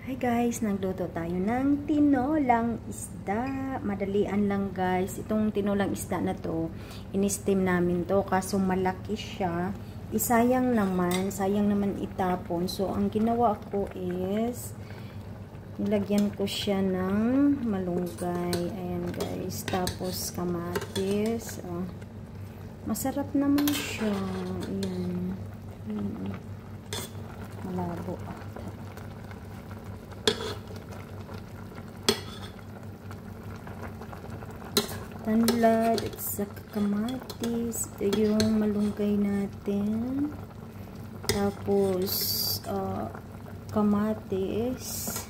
Hi guys, nagluto tayo ng tinolang isda. Madalian lang guys. Itong tinolang isda na to, in-steam namin to kaso malaki siya. Sayang naman itapon. So, ang ginawa ko is nilagyan ko siya ng malunggay. Ayan guys. Tapos kamatis. Oh. Masarap naman siya. Ayan. Malabo. Tanlad at saka kamatis. Ito yung malunggay natin. Tapos kamatis.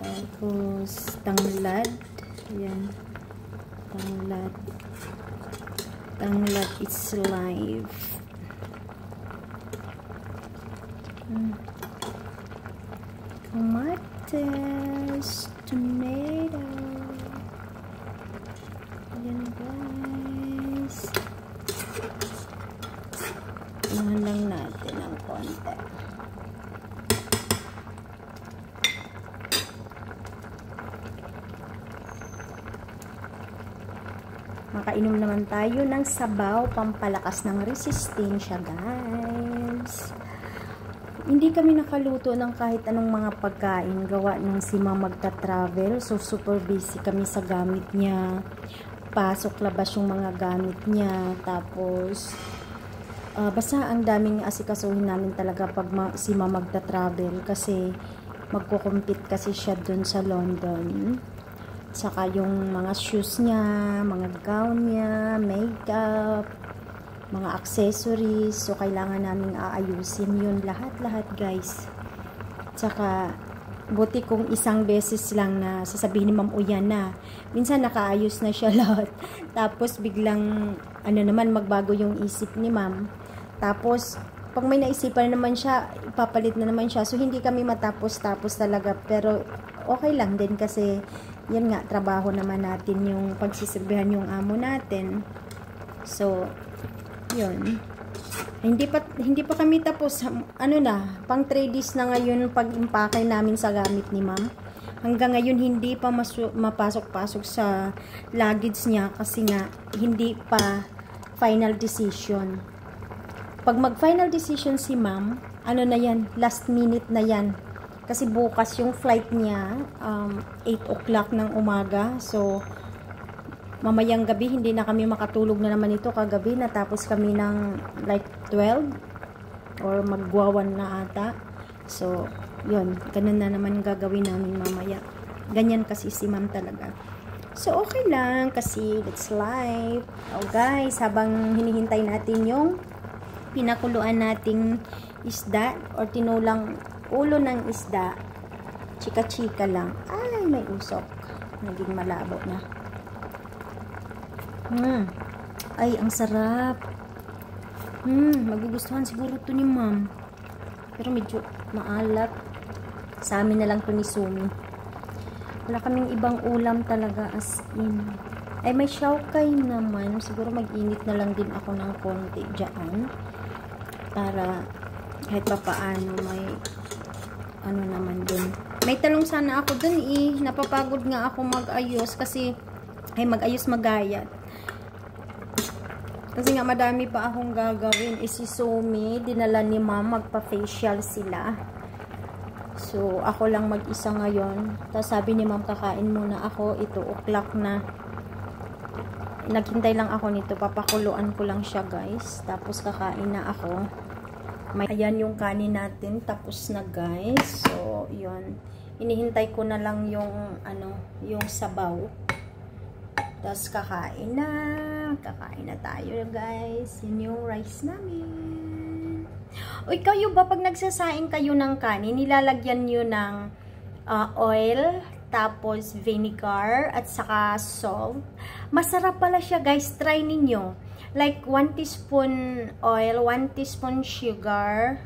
Tapos tanglad. Ayan. Tanglad is live. Kamatis. Tomato. Ayan guys. Iwan lang natin ng konti. Makainom naman tayo ng sabaw, pampalakas ng resistensya guys. Hindi kami nakaluto ng kahit anong mga pagkain gawa ng si Mama magta-travel. So super busy kami sa gamit niya. Pasok labas yung mga gamit niya, tapos basta ang daming asikasuhin namin talaga pag si Mama magta-travel kasi magko-compete kasi siya dun sa London. Saka yung mga shoes niya, mga gown niya, makeup, mga accessories, so kailangan naming aayusin yun lahat guys. Saka buti kung isang beses lang na sasabihin ni Ma'am, o yan na. Minsan nakaayos na siya lahat. Tapos biglang, magbago yung isip ni Ma'am. Tapos, pag may naisipan na naman siya, ipapalit na naman siya. So, hindi kami matapos-tapos talaga. Pero, okay lang din kasi, yan nga, trabaho naman natin yung pagsisilbihan yung amo natin. So, yun. Hindi pa kami tapos, pang 3 days na ngayon pag-impake namin sa gamit ni Ma'am. Hanggang ngayon hindi pa mapasok-pasok sa luggage niya kasi nga hindi pa final decision. Pag mag-final decision si Ma'am, na yan, last minute na yan. Kasi bukas yung flight niya, 8 o'clock ng umaga. So, mamayang gabi, hindi na kami makatulog na naman ito kagabi. Natapos kami ng like 12 or magwawan na ata. So, yun. Ganun na naman gagawin namin mamaya. Ganyan kasi si Ma'am talaga. So, okay lang kasi that's life. Oh guys, habang hinihintay natin yung pinakuluan nating isda or tinulang ulo ng isda, chika-chika lang. Ay, may usok. Naging malabo na. Ay, ang sarap. Magugustuhan siguro to ni Ma'am. Pero medyo maalat. Sa amin na lang to ni Sumi. Wala kaming ibang ulam talaga as in. Ay, may shaokay naman. Siguro mag-init na lang din ako ng konti dyan. Para kahit pa paano may naman din. May talong sana ako dun Napapagod nga ako mag-ayos kasi mag-ayos magayat. Kasi nga madami pa akong gagawin. Si Sumi, dinala ni Ma'am, magpa-facial sila. So, ako lang mag-isa ngayon. Tapos sabi ni Ma'am, kakain muna ako. 2 o'clock na. Naghintay lang ako nito. Papakuluan ko lang siya guys. Tapos kakain na ako. Ayan yung kanin natin. Tapos na guys. So, yun. Inihintay ko na lang yung, yung sabaw. Tapos kakain na. Kakain na tayo guys. Yun yung rice namin. Uy, kayo ba pag nagsasaing kayo ng kanin, nilalagyan nyo ng oil, tapos vinegar, at saka salt. Masarap pala siya guys. Try ninyo. Like 1 teaspoon oil, 1 teaspoon sugar,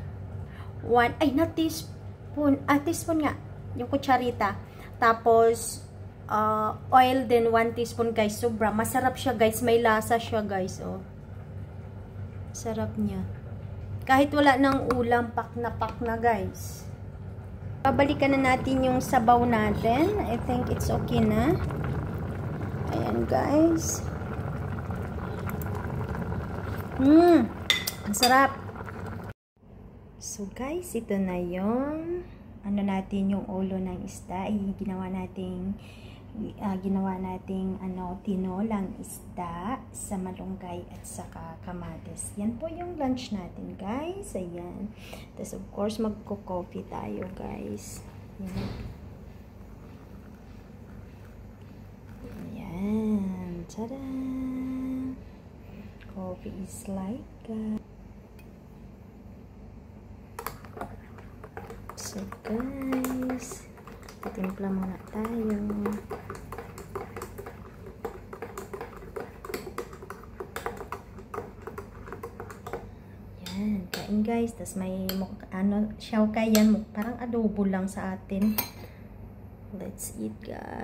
teaspoon nga. Yung kutsarita. Tapos, oil din 1 teaspoon guys. Sobra. Masarap siya guys. May lasa siya guys. Oh. Sarap niya. Kahit wala ng ulam, pak na guys. Babalikan na natin yung sabaw natin. I think it's okay na. Ayan guys. Ang sarap. So guys, ito na yung ano natin, yung ulo ng isda. Ginawa nating tinolang isda sa malunggay at saka kamatis. Yan po yung lunch natin guys. Ayan. Tapos of course magko-coffee tayo guys. Ayan. Tada! Coffee is like so guys, titimpla muna tayo. Yan, kain guys. Tas may siyaw kayan, parang adobo lang sa atin. Let's eat guys.